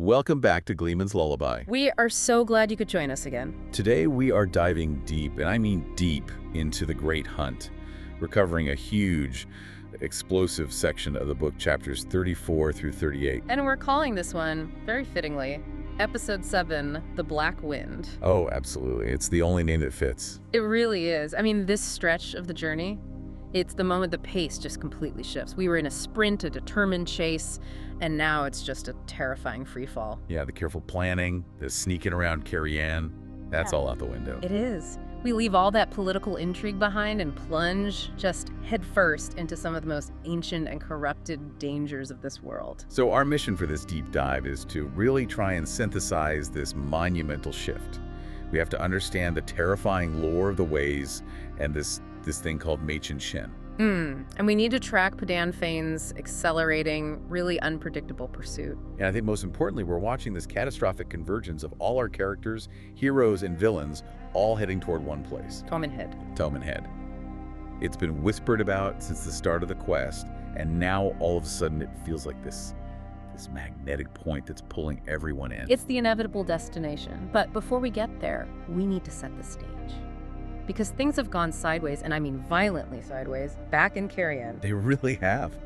Welcome back to Gleeman's Lullaby. We are so glad you could join us again. Today we are diving deep, and I mean deep, into the Great Hunt. We're covering a huge, explosive section of the book, chapters 34 through 38. And we're calling this one, very fittingly, Episode 7, The Black Wind. Oh, absolutely. It's the only name that fits. It really is. I mean, this stretch of the journey, it's the moment the pace just completely shifts. We were in a sprint, a determined chase, and now it's just a terrifying free fall. Yeah, the careful planning, the sneaking around Carrie-Anne, that's all out the window. It is. We leave all that political intrigue behind and plunge just headfirst into some of the most ancient and corrupted dangers of this world. So our mission for this deep dive is to really try and synthesize this monumental shift. We have to understand the terrifying lore of the ways and this thing called Machin Shin. And we need to track Padan Fane's accelerating, really unpredictable pursuit. And I think most importantly, we're watching this catastrophic convergence of all our characters, heroes, and villains all heading toward one place. Toman Head. Toman Head. It's been whispered about since the start of the quest, and now all of a sudden it feels like this magnetic point that's pulling everyone in. It's the inevitable destination. But before we get there, we need to set the stage. Because things have gone sideways, and I mean violently sideways, back in Carrie-Anne. They really have.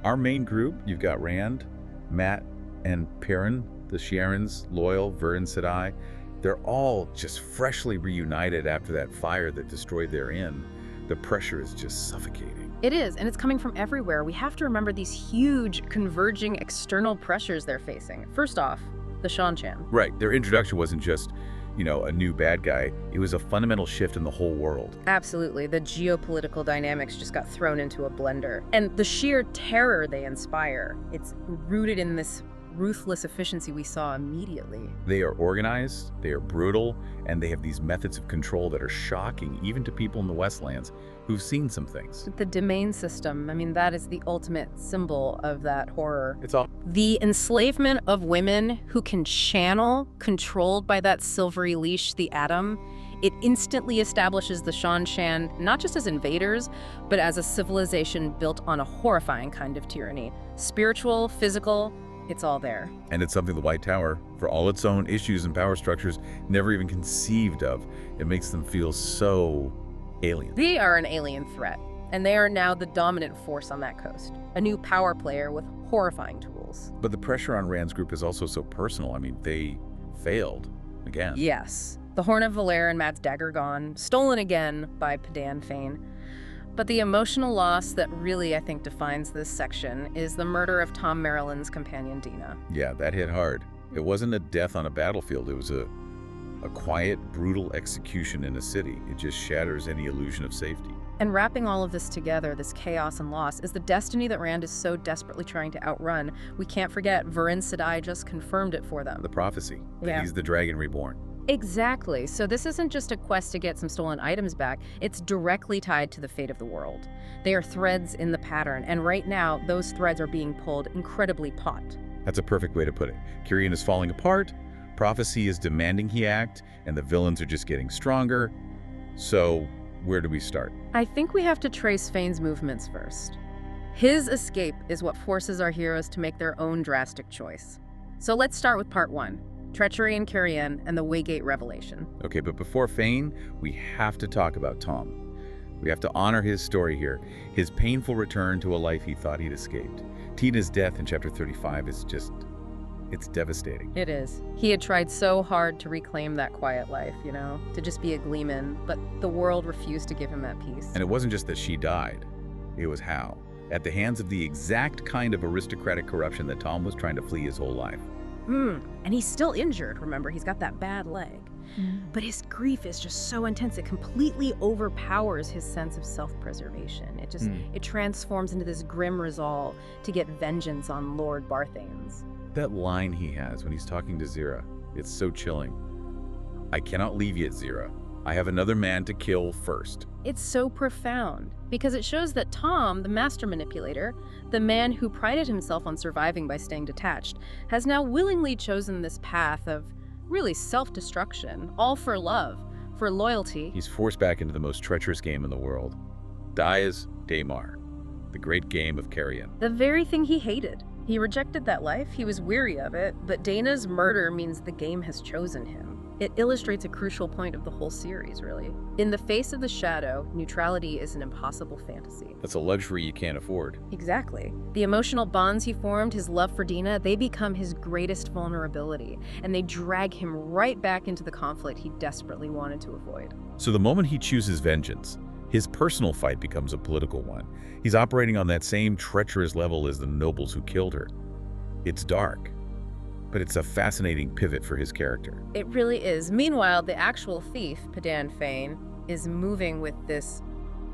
Our main group, you've got Rand, Matt, and Perrin, the Sharons, Loyal, Verin Sedai. They're all just freshly reunited after that fire that destroyed their inn. The pressure is just suffocating. It is, and it's coming from everywhere. We have to remember these huge, converging external pressures they're facing. First off, the Shan-Chan. Right. Their introduction wasn't just, a new bad guy. It was a fundamental shift in the whole world. Absolutely. The geopolitical dynamics just got thrown into a blender. And the sheer terror they inspire, it's rooted in this ruthless efficiency we saw immediately. They are organized, they are brutal, and they have these methods of control that are shocking even to people in the Westlands who've seen some things. The domain system, I mean, that is the ultimate symbol of that horror. It's all The enslavement of women who can channel, controlled by that silvery leash, the atom, it instantly establishes the Shan-Chan not just as invaders, but as a civilization built on a horrifying kind of tyranny. Spiritual, physical, it's all there. And it's something the White Tower, for all its own issues and power structures, never even conceived of. It makes them feel so alien. They are an alien threat, and they are now the dominant force on that coast. A new power player with horrifying tools. But the pressure on Rand's group is also so personal. I mean, they failed again. Yes. The Horn of Valere and Matt's dagger gone, stolen again by Padan Fane. But the emotional loss that really, I think, defines this section is the murder of Tom Maryland's companion, Dina. Yeah, that hit hard. It wasn't a death on a battlefield. It was a quiet, brutal execution in a city. It just shatters any illusion of safety. And wrapping all of this together, this chaos and loss, is the destiny that Rand is so desperately trying to outrun. We can't forget, Verin Sedai just confirmed it for them. The prophecy that Yeah. he's the dragon reborn. Exactly. So this isn't just a quest to get some stolen items back. It's directly tied to the fate of the world. They are threads in the pattern, and right now, those threads are being pulled incredibly taut. That's a perfect way to put it. Kyrian is falling apart, prophecy is demanding he act, and the villains are just getting stronger. So, where do we start? I think we have to trace Fane's movements first. His escape is what forces our heroes to make their own drastic choice. So let's start with part 1. Treachery in Carrie-Anne and the Waygate revelation. Okay, but before Fane, we have to talk about Tom. We have to honor his story here, his painful return to a life he thought he'd escaped. Tina's death in chapter 35 is just, it's devastating. It is. He had tried so hard to reclaim that quiet life, to just be a gleeman, but the world refused to give him that peace. And it wasn't just that she died, it was how. At the hands of the exact kind of aristocratic corruption that Tom was trying to flee his whole life. And he's still injured, remember, he's got that bad leg. But his grief is just so intense, it completely overpowers his sense of self-preservation. It transforms into this grim resolve to get vengeance on Lord Barthanes. That line he has when he's talking to Zira, it's so chilling. I cannot leave yet, Zira. I have another man to kill first. It's so profound, because it shows that Tom, the master manipulator, the man who prided himself on surviving by staying detached, has now willingly chosen this path of really self-destruction, all for love, for loyalty. He's forced back into the most treacherous game in the world. Dies Daymar, the great game of Carrion. The very thing he hated. He rejected that life, he was weary of it, but Dana's murder means the game has chosen him. It illustrates a crucial point of the whole series, really. In the face of the shadow, neutrality is an impossible fantasy. That's a luxury you can't afford. Exactly. The emotional bonds he formed, his love for Dina, they become his greatest vulnerability, and they drag him right back into the conflict he desperately wanted to avoid. So the moment he chooses vengeance, his personal fight becomes a political one. He's operating on that same treacherous level as the nobles who killed her. It's dark, but it's a fascinating pivot for his character. It really is. Meanwhile, the actual thief, Padan Fain, is moving with this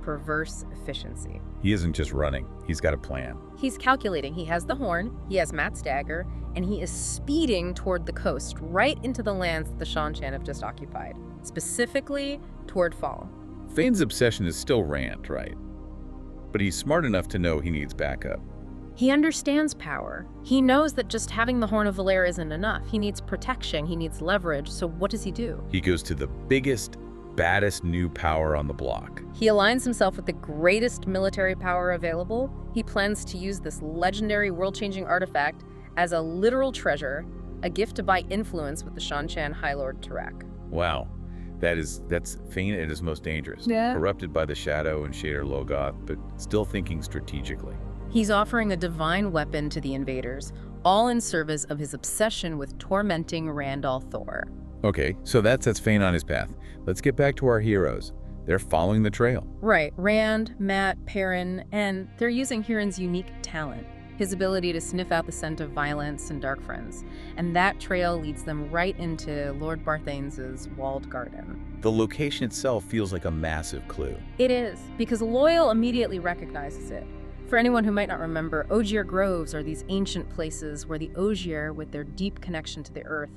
perverse efficiency. He isn't just running, he's got a plan. He's calculating. He has the horn, he has Matt's dagger, and he is speeding toward the coast, right into the lands that the Shan-Chan have just occupied, specifically toward Fall. Fain's obsession is still Rand, right? But he's smart enough to know he needs backup. He understands power. He knows that just having the Horn of Valere isn't enough. He needs protection, he needs leverage, so what does he do? He goes to the biggest, baddest new power on the block. He aligns himself with the greatest military power available. He plans to use this legendary world-changing artifact as a literal treasure, a gift to buy influence with the Shan-Chan High Lord Tarak. Wow. That's Fain at his most dangerous. Yeah. Corrupted by the Shadow and Shader Logoth, but still thinking strategically. He's offering a divine weapon to the invaders, all in service of his obsession with tormenting Randall Thor. Okay, so that sets Fain on his path. Let's get back to our heroes. They're following the trail. Right, Rand, Matt, Perrin, and they're using Huron's unique talent, his ability to sniff out the scent of violence and dark friends. And that trail leads them right into Lord Barthanes' walled garden. The location itself feels like a massive clue. It is, because Loyal immediately recognizes it. For anyone who might not remember, Ogier Groves are these ancient places where the Ogier, with their deep connection to the earth,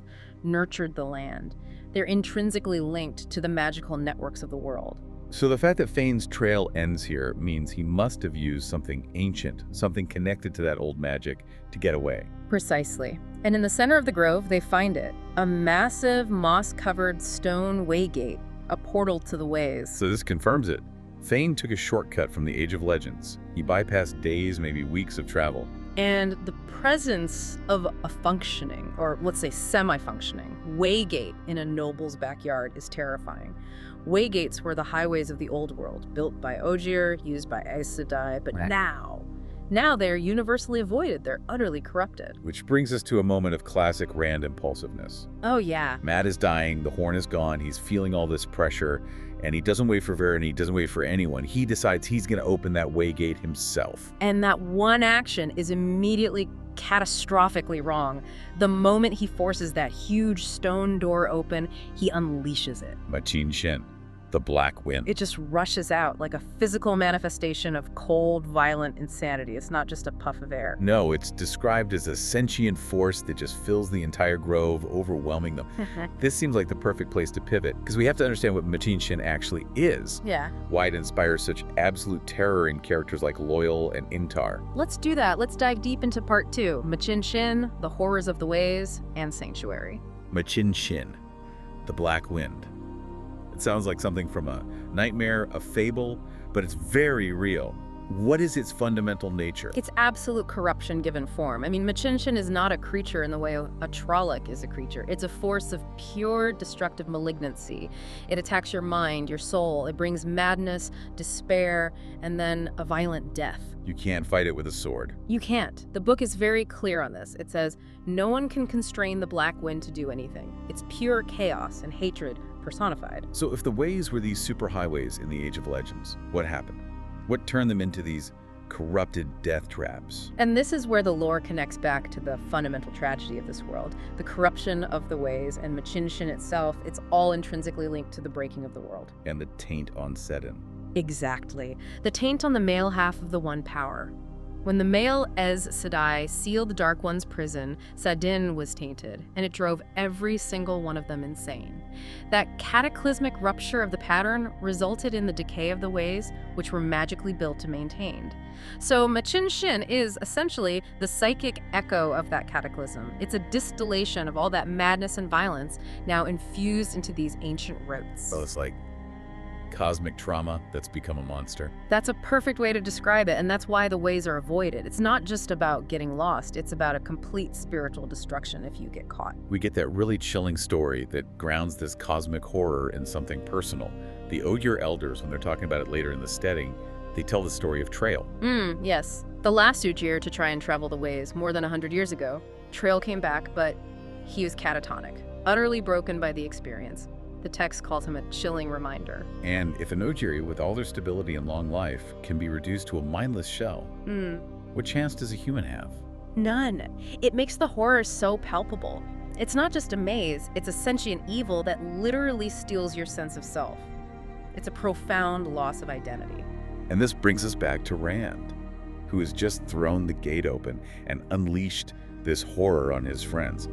nurtured the land. They're intrinsically linked to the magical networks of the world. So the fact that Fain's trail ends here means he must have used something ancient, something connected to that old magic, to get away. Precisely. And in the center of the grove, they find it. A massive, moss-covered stone waygate, a portal to the ways. So this confirms it. Fain took a shortcut from the Age of Legends. He bypassed days, maybe weeks of travel. And the presence of a functioning, or let's say semi-functioning, waygate in a noble's backyard is terrifying. Waygates were the highways of the old world, built by Ogier, used by Aes Sedai, but now they're universally avoided. They're utterly corrupted. Which brings us to a moment of classic Rand impulsiveness. Oh yeah. Matt is dying, the horn is gone, he's feeling all this pressure, and he doesn't wait for Varen, he doesn't wait for anyone. He decides he's going to open that waygate himself. And that one action is immediately catastrophically wrong. The moment he forces that huge stone door open, he unleashes it. Machin Shin, the Black Wind. It just rushes out like a physical manifestation of cold, violent insanity. It's not just a puff of air. No, it's described as a sentient force that just fills the entire grove, overwhelming them. This seems like the perfect place to pivot, because we have to understand what Machin Shin actually is. Yeah. Why it inspires such absolute terror in characters like Loyal and Intar. Let's do that. Let's dive deep into part 2. Machin Shin, the horrors of the ways, and Sanctuary. Machin Shin, the Black Wind. It sounds like something from a nightmare, a fable, but it's very real. What is its fundamental nature? It's absolute corruption given form. I mean, Machin Shin is not a creature in the way a Trolloc is a creature. It's a force of pure destructive malignancy. It attacks your mind, your soul. It brings madness, despair, and then a violent death. You can't fight it with a sword. You can't. The book is very clear on this. It says, no one can constrain the Black Wind to do anything. It's pure chaos and hatred personified. So if the ways were these superhighways in the Age of Legends, what happened? What turned them into these corrupted death traps? And this is where the lore connects back to the fundamental tragedy of this world. The corruption of the ways, and Machin Shin itself, it's all intrinsically linked to the breaking of the world. And the taint on Seddon. Exactly. The taint on the male half of the One Power. When the male Aes Sedai sealed the Dark One's prison, Saddin was tainted, and it drove every single one of them insane. That cataclysmic rupture of the pattern resulted in the decay of the ways, which were magically built and maintained. So Machin Shin is essentially the psychic echo of that cataclysm. It's a distillation of all that madness and violence now infused into these ancient roots. Well, it's like cosmic trauma that's become a monster. That's a perfect way to describe it, and that's why the ways are avoided. It's not just about getting lost, it's about a complete spiritual destruction if you get caught. We get that really chilling story that grounds this cosmic horror in something personal. The Ogier elders, when they're talking about it later in the steading, they tell the story of Trail. Yes. The last Ogier to try and travel the ways more than 100 years ago, Trail came back, but he was catatonic, utterly broken by the experience. The text calls him a chilling reminder. And if an Ogier, with all their stability and long life, can be reduced to a mindless shell, what chance does a human have? None. It makes the horror so palpable. It's not just a maze, it's a sentient evil that literally steals your sense of self. It's a profound loss of identity. And this brings us back to Rand, who has just thrown the gate open and unleashed this horror on his friends.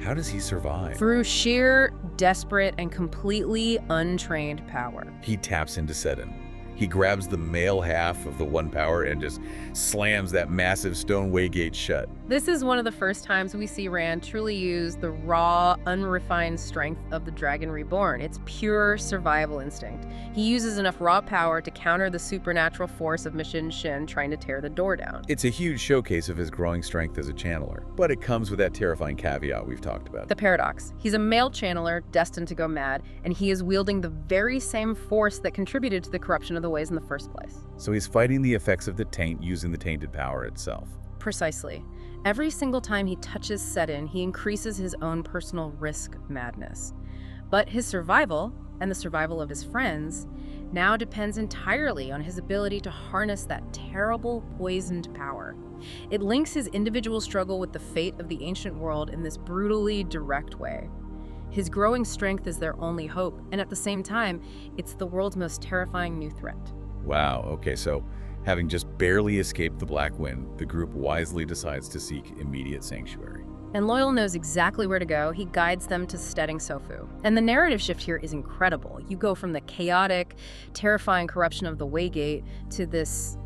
How does he survive? Through sheer, desperate, and completely untrained power. He taps into Seddon. He grabs the male half of the one power and just slams that massive stone waygate shut. This is one of the first times we see Rand truly use the raw, unrefined strength of the Dragon Reborn. It's pure survival instinct. He uses enough raw power to counter the supernatural force of Machin Shin trying to tear the door down. It's a huge showcase of his growing strength as a channeler, but it comes with that terrifying caveat we've talked about. The paradox. He's a male channeler destined to go mad, and he is wielding the very same force that contributed to the corruption of the ways in the first place. So he's fighting the effects of the taint using the tainted power itself. Precisely. Every single time he touches Seddon, he increases his own personal risk madness. But his survival, and the survival of his friends, now depends entirely on his ability to harness that terrible, poisoned power. It links his individual struggle with the fate of the ancient world in this brutally direct way. His growing strength is their only hope, and at the same time, it's the world's most terrifying new threat. Wow, okay, so having just barely escaped the Black Wind, the group wisely decides to seek immediate sanctuary. And Loyal knows exactly where to go. He guides them to Steading Sofu. And the narrative shift here is incredible. You go from the chaotic, terrifying corruption of the Waygate to this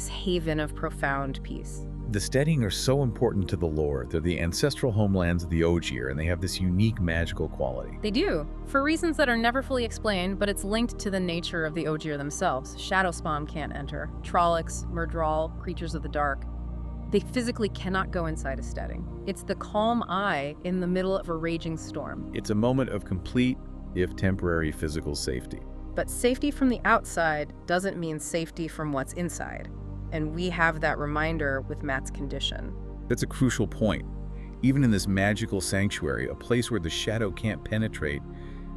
haven of profound peace. The Steading are so important to the lore. They're the ancestral homelands of the Ogier, and they have this unique magical quality. They do, for reasons that are never fully explained, but it's linked to the nature of the Ogier themselves. Shadowspawn can't enter. Trollocs, Murdral, creatures of the dark. They physically cannot go inside a Steading. It's the calm eye in the middle of a raging storm. It's a moment of complete, if temporary, physical safety. But safety from the outside doesn't mean safety from what's inside. And we have that reminder with Mat's condition. That's a crucial point. Even in this magical sanctuary, a place where the shadow can't penetrate,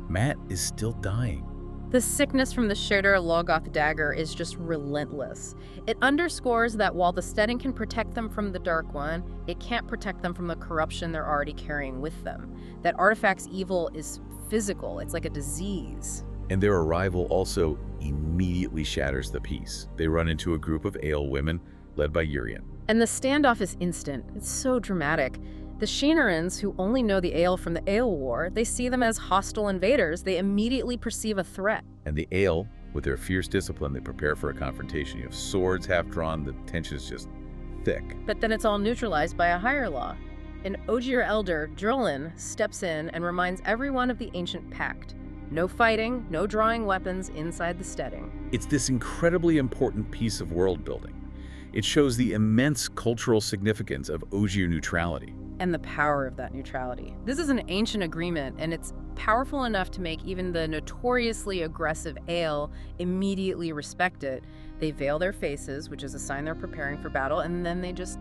Mat is still dying. The sickness from the Shadar Logoth dagger is just relentless. It underscores that while the Steading can protect them from the Dark One, it can't protect them from the corruption they're already carrying with them. That artifact's evil is physical, it's like a disease. And their arrival also immediately shatters the peace. They run into a group of Ale women led by Urian. And the standoff is instant. It's so dramatic. The Sheenarans, who only know the Ale from the Ale War, they see them as hostile invaders. They immediately perceive a threat. And the Ale, with their fierce discipline, they prepare for a confrontation. You have swords half drawn, the tension is just thick. But then it's all neutralized by a higher law. An Ogier elder, Drolin, steps in and reminds everyone of the ancient pact. No fighting, no drawing weapons inside the Steading. It's this incredibly important piece of world building. It shows the immense cultural significance of Ogier neutrality. And the power of that neutrality. This is an ancient agreement, and it's powerful enough to make even the notoriously aggressive Ale immediately respect it. They veil their faces, which is a sign they're preparing for battle, and then they just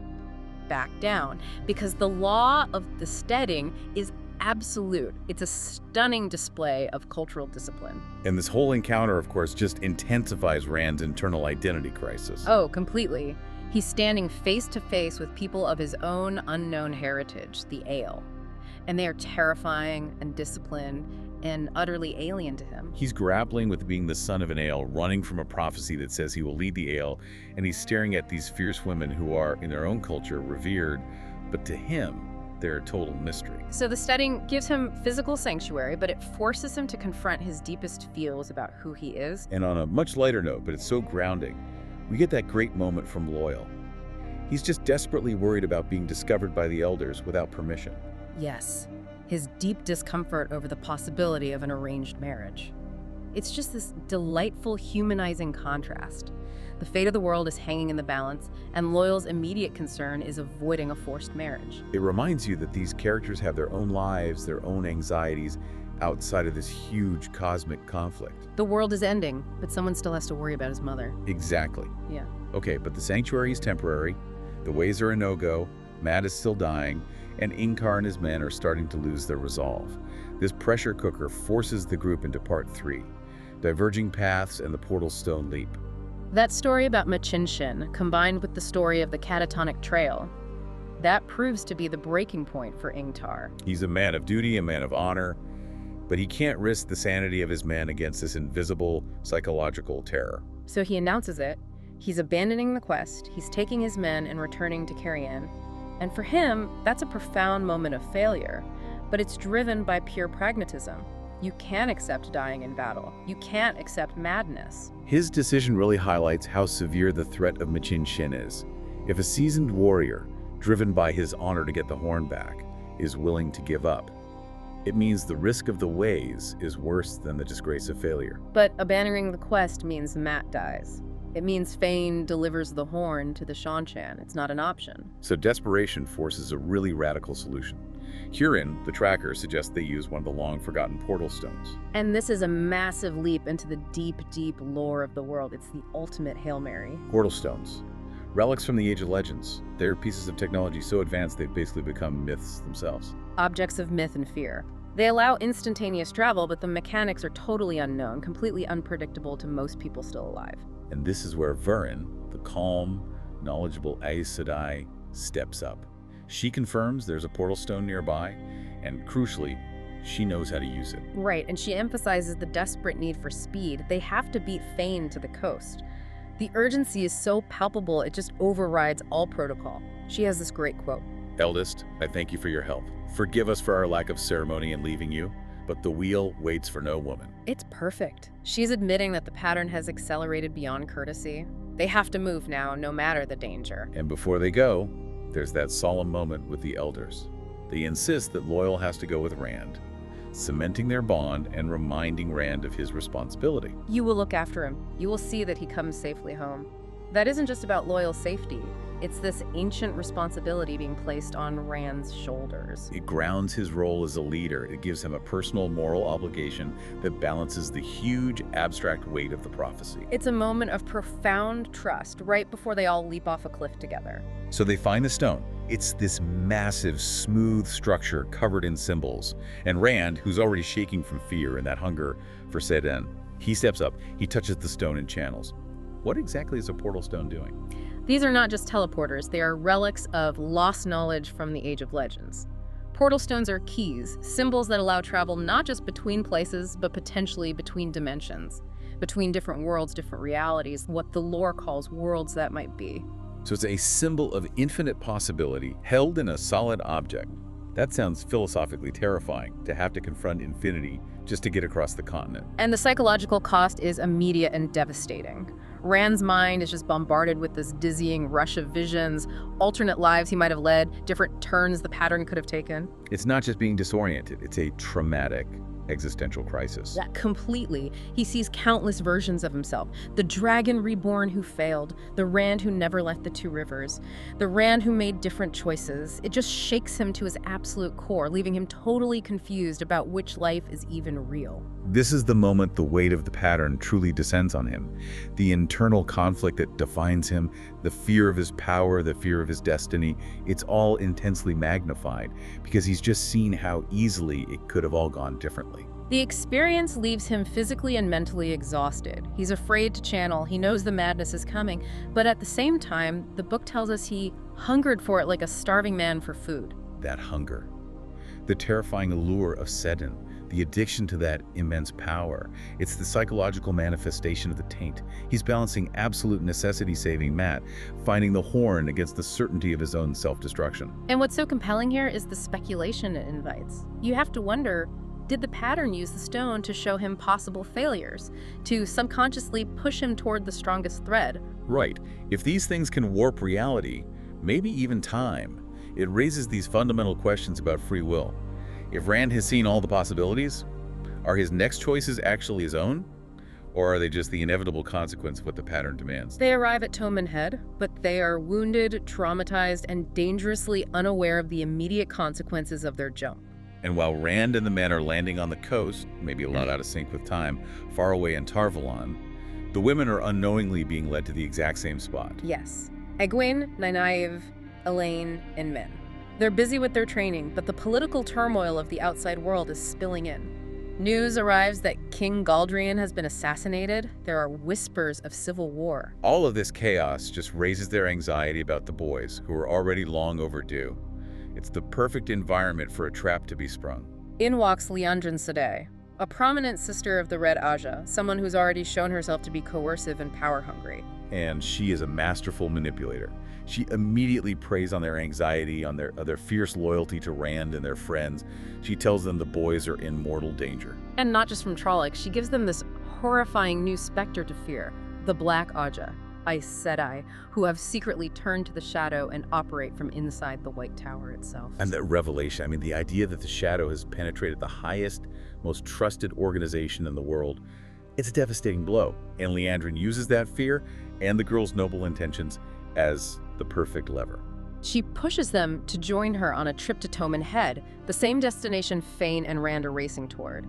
back down. Because the law of the Steading is absolute. It's a stunning display of cultural discipline. And this whole encounter, of course, just intensifies Rand's internal identity crisis. Oh, completely. He's standing face to face with people of his own unknown heritage, the Ale. And they are terrifying and disciplined and utterly alien to him. He's grappling with being the son of an Ale, running from a prophecy that says he will lead the Ale, and he's staring at these fierce women who are, in their own culture, revered, but to him, they're a total mystery. So the Steading gives him physical sanctuary, but it forces him to confront his deepest feels about who he is. And on a much lighter note, but it's so grounding, we get that great moment from Loyal. He's just desperately worried about being discovered by the elders without permission. Yes, his deep discomfort over the possibility of an arranged marriage. It's just this delightful, humanizing contrast. The fate of the world is hanging in the balance, and Loyal's immediate concern is avoiding a forced marriage. It reminds you that these characters have their own lives, their own anxieties, outside of this huge cosmic conflict. The world is ending, but someone still has to worry about his mother. Exactly. Yeah. Okay, but the sanctuary is temporary, the ways are a no-go, Matt is still dying, and Inkar and his men are starting to lose their resolve. This pressure cooker forces the group into part 3, diverging paths and the portal stone leap. That story about Machin Shin, combined with the story of the catatonic trail, that proves to be the breaking point for Ingtar. He's a man of duty, a man of honor, but he can't risk the sanity of his men against this invisible psychological terror. So he announces it. He's abandoning the quest, he's taking his men and returning to Carrion. And for him, that's a profound moment of failure, but it's driven by pure pragmatism. You can't accept dying in battle. You can't accept madness. His decision really highlights how severe the threat of Machin Shin is. If a seasoned warrior, driven by his honor to get the horn back, is willing to give up, it means the risk of the ways is worse than the disgrace of failure. But abandoning the quest means Matt dies. It means Fane delivers the horn to the Shanshan. It's not an option. So desperation forces a really radical solution. Hurin, the tracker, suggests they use one of the long-forgotten portal stones. And this is a massive leap into the deep, deep lore of the world. It's the ultimate Hail Mary. Portal stones. Relics from the Age of Legends. They're pieces of technology so advanced they've basically become myths themselves. Objects of myth and fear. They allow instantaneous travel, but the mechanics are totally unknown, completely unpredictable to most people still alive. And this is where Verin, the calm, knowledgeable Aes Sedai, steps up. She confirms there's a portal stone nearby, and crucially, she knows how to use it. Right, and she emphasizes the desperate need for speed. They have to beat Fane to the coast. The urgency is so palpable, it just overrides all protocol. She has this great quote. Eldest, I thank you for your help. Forgive us for our lack of ceremony in leaving you, but the wheel waits for no woman. It's perfect. She's admitting that the pattern has accelerated beyond courtesy. They have to move now, no matter the danger. And before they go, there's that solemn moment with the elders. They insist that Loyal has to go with Rand, cementing their bond and reminding Rand of his responsibility. You will look after him. You will see that he comes safely home. That isn't just about Loyal's safety. It's this ancient responsibility being placed on Rand's shoulders. It grounds his role as a leader. It gives him a personal moral obligation that balances the huge abstract weight of the prophecy. It's a moment of profound trust right before they all leap off a cliff together. So they find the stone. It's this massive, smooth structure covered in symbols. And Rand, who's already shaking from fear and that hunger for Sedan, he steps up, he touches the stone and channels. What exactly is a portal stone doing? These are not just teleporters, they are relics of lost knowledge from the Age of Legends. Portal stones are keys, symbols that allow travel not just between places, but potentially between dimensions, between different worlds, different realities, what the lore calls worlds that might be. So it's a symbol of infinite possibility held in a solid object. That sounds philosophically terrifying, to have to confront infinity just to get across the continent. And the psychological cost is immediate and devastating. Rand's mind is just bombarded with this dizzying rush of visions, alternate lives he might have led, different turns the pattern could have taken. It's not just being disoriented, it's a traumatic existential crisis. Yeah, completely. He sees countless versions of himself. The dragon reborn who failed, the Rand who never left the Two Rivers, the Rand who made different choices. It just shakes him to his absolute core, leaving him totally confused about which life is even real. This is the moment the weight of the pattern truly descends on him. The internal conflict that defines him, the fear of his power, the fear of his destiny, it's all intensely magnified because he's just seen how easily it could have all gone differently. The experience leaves him physically and mentally exhausted. He's afraid to channel, he knows the madness is coming, but at the same time, the book tells us he hungered for it like a starving man for food. That hunger, the terrifying allure of Sedan, the addiction to that immense power. It's the psychological manifestation of the taint. He's balancing absolute necessity saving Matt, finding the horn against the certainty of his own self-destruction. And what's so compelling here is the speculation it invites. You have to wonder, did the pattern use the stone to show him possible failures, to subconsciously push him toward the strongest thread? Right. If these things can warp reality, maybe even time, it raises these fundamental questions about free will. If Rand has seen all the possibilities, are his next choices actually his own? Or are they just the inevitable consequence of what the pattern demands? They arrive at Toman Head, but they are wounded, traumatized, and dangerously unaware of the immediate consequences of their jump. And while Rand and the men are landing on the coast, maybe a lot out of sync with time, far away in Tarvalon, the women are unknowingly being led to the exact same spot. Yes. Egwene, Nynaeve, Elaine, and Min. They're busy with their training, but the political turmoil of the outside world is spilling in. News arrives that King Galdrian has been assassinated. There are whispers of civil war. All of this chaos just raises their anxiety about the boys, who are already long overdue. It's the perfect environment for a trap to be sprung. In walks Liandrin Sedai, a prominent sister of the Red Aja, someone who's already shown herself to be coercive and power-hungry. And she is a masterful manipulator. She immediately preys on their anxiety, on their fierce loyalty to Rand and their friends. She tells them the boys are in mortal danger. And not just from Trolloc, she gives them this horrifying new specter to fear, the Black Aja, Aes Sedai, who have secretly turned to the Shadow and operate from inside the White Tower itself. And that revelation, I mean, the idea that the Shadow has penetrated the highest, most trusted organization in the world, it's a devastating blow. And Liandrin uses that fear and the girls' noble intentions as the perfect lever. She pushes them to join her on a trip to Toman Head, the same destination Fain and Rand are racing toward.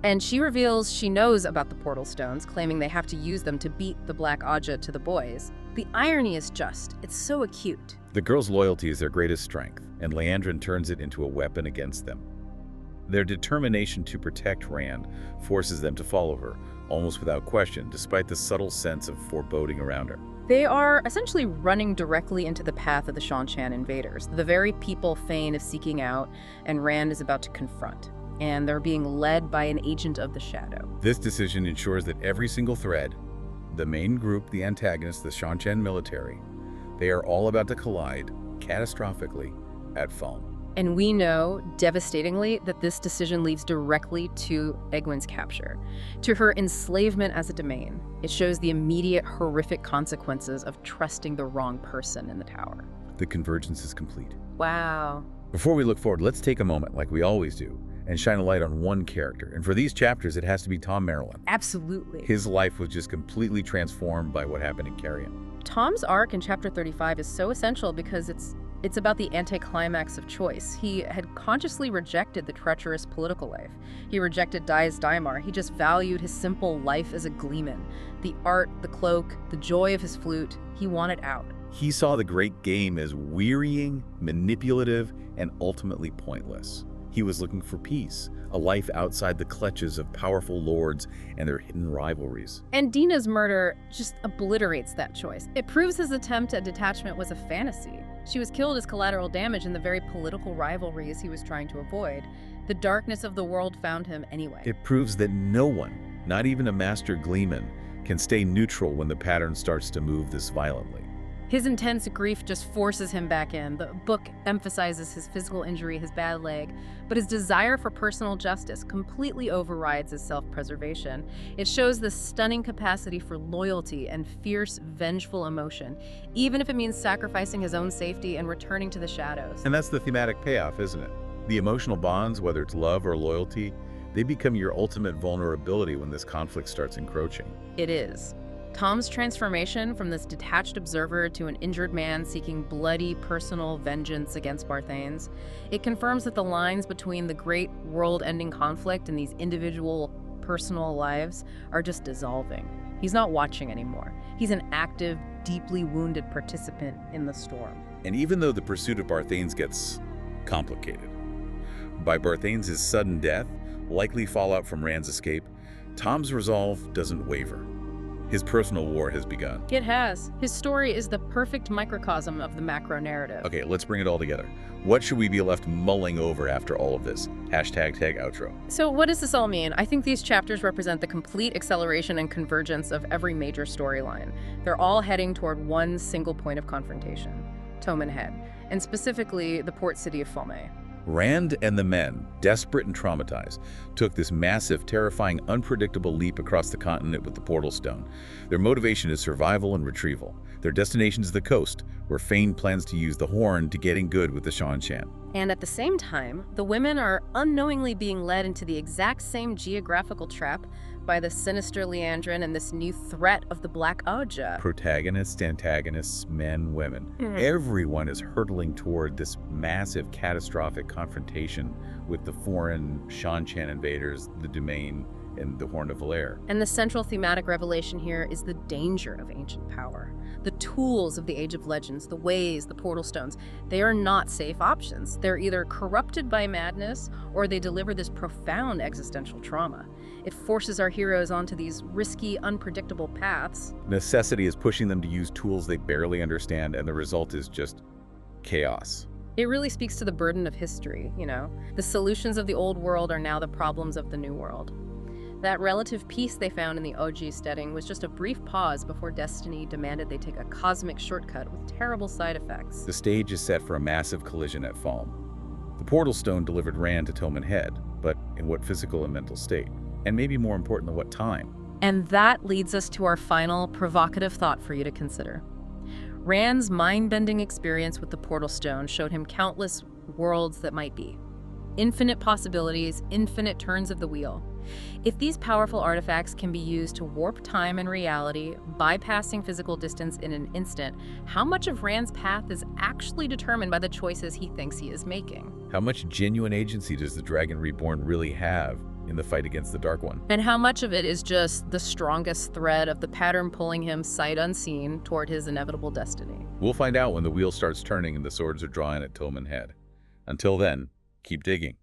And she reveals she knows about the portal stones, claiming they have to use them to beat the Black Aja to the boys. The irony is just, it's so acute. The girls' loyalty is their greatest strength, and Liandrin turns it into a weapon against them. Their determination to protect Rand forces them to follow her, almost without question, despite the subtle sense of foreboding around her. They are essentially running directly into the path of the Shan invaders, the very people Fain is seeking out and Rand is about to confront. And they're being led by an agent of the Shadow. This decision ensures that every single thread, the main group, the antagonists, the Shan military, they are all about to collide, catastrophically, at Falme. And we know, devastatingly, that this decision leads directly to Egwene's capture, to her enslavement as a domain. It shows the immediate horrific consequences of trusting the wrong person in the tower. The convergence is complete. Wow. Before we look forward, let's take a moment, like we always do, and shine a light on one character. And for these chapters, it has to be Tom Merrilin. Absolutely. His life was just completely transformed by what happened in Carrion. Tom's arc in Chapter 35 is so essential because it's about the anticlimax of choice. He had consciously rejected the treacherous political life. He rejected Dai's Daimar. He just valued his simple life as a gleeman. The art, the cloak, the joy of his flute, he wanted out. He saw the great game as wearying, manipulative, and ultimately pointless. He was looking for peace, a life outside the clutches of powerful lords and their hidden rivalries. And Dina's murder just obliterates that choice. It proves his attempt at detachment was a fantasy. She was killed as collateral damage in the very political rivalries he was trying to avoid. The darkness of the world found him anyway. It proves that no one, not even a master gleeman, can stay neutral when the pattern starts to move this violently. His intense grief just forces him back in. The book emphasizes his physical injury, his bad leg, but his desire for personal justice completely overrides his self-preservation. It shows the stunning capacity for loyalty and fierce, vengeful emotion, even if it means sacrificing his own safety and returning to the shadows. And that's the thematic payoff, isn't it? The emotional bonds, whether it's love or loyalty, they become your ultimate vulnerability when this conflict starts encroaching. It is. Tom's transformation from this detached observer to an injured man seeking bloody personal vengeance against Barthanes, it confirms that the lines between the great world-ending conflict and these individual personal lives are just dissolving. He's not watching anymore. He's an active, deeply wounded participant in the storm. And even though the pursuit of Barthanes gets complicated, by Barthanes' sudden death, likely fallout from Rand's escape, Tom's resolve doesn't waver. His personal war has begun. It has. His story is the perfect microcosm of the macro narrative. Okay, let's bring it all together. What should we be left mulling over after all of this? Tag outro. So what does this all mean? I think these chapters represent the complete acceleration and convergence of every major storyline. They're all heading toward one single point of confrontation, Toman Head, and specifically the port city of Falme. Rand and the men, desperate and traumatized, took this massive, terrifying, unpredictable leap across the continent with the portal stone. Their motivation is survival and retrieval. Their destination is the coast, where Fain plans to use the horn to get in good with the Shan. And at the same time, the women are unknowingly being led into the exact same geographical trap by the sinister Leandrin and this new threat of the Black Oja. Protagonists, antagonists, men, women. Everyone is hurtling toward this massive, catastrophic confrontation with the foreign Shan invaders, the Domain, and the Horn of Valere. And the central thematic revelation here is the danger of ancient power. The tools of the Age of Legends, the ways, the portal stones, they are not safe options. They're either corrupted by madness or they deliver this profound existential trauma. It forces our heroes onto these risky, unpredictable paths. Necessity is pushing them to use tools they barely understand, and the result is just chaos. It really speaks to the burden of history, you know? The solutions of the old world are now the problems of the new world. That relative peace they found in the OG setting was just a brief pause before destiny demanded they take a cosmic shortcut with terrible side effects. The stage is set for a massive collision at Falm. The portal stone delivered Rand to Toman Head, but in what physical and mental state? And maybe more importantly, what time? And that leads us to our final provocative thought for you to consider. Rand's mind-bending experience with the portal stone showed him countless worlds that might be. Infinite possibilities, infinite turns of the wheel. If these powerful artifacts can be used to warp time and reality, bypassing physical distance in an instant, how much of Rand's path is actually determined by the choices he thinks he is making? How much genuine agency does the Dragon Reborn really have in the fight against the Dark One? And how much of it is just the strongest thread of the pattern pulling him sight unseen toward his inevitable destiny? We'll find out when the wheel starts turning and the swords are drawn at Toman Head. Until then, keep digging.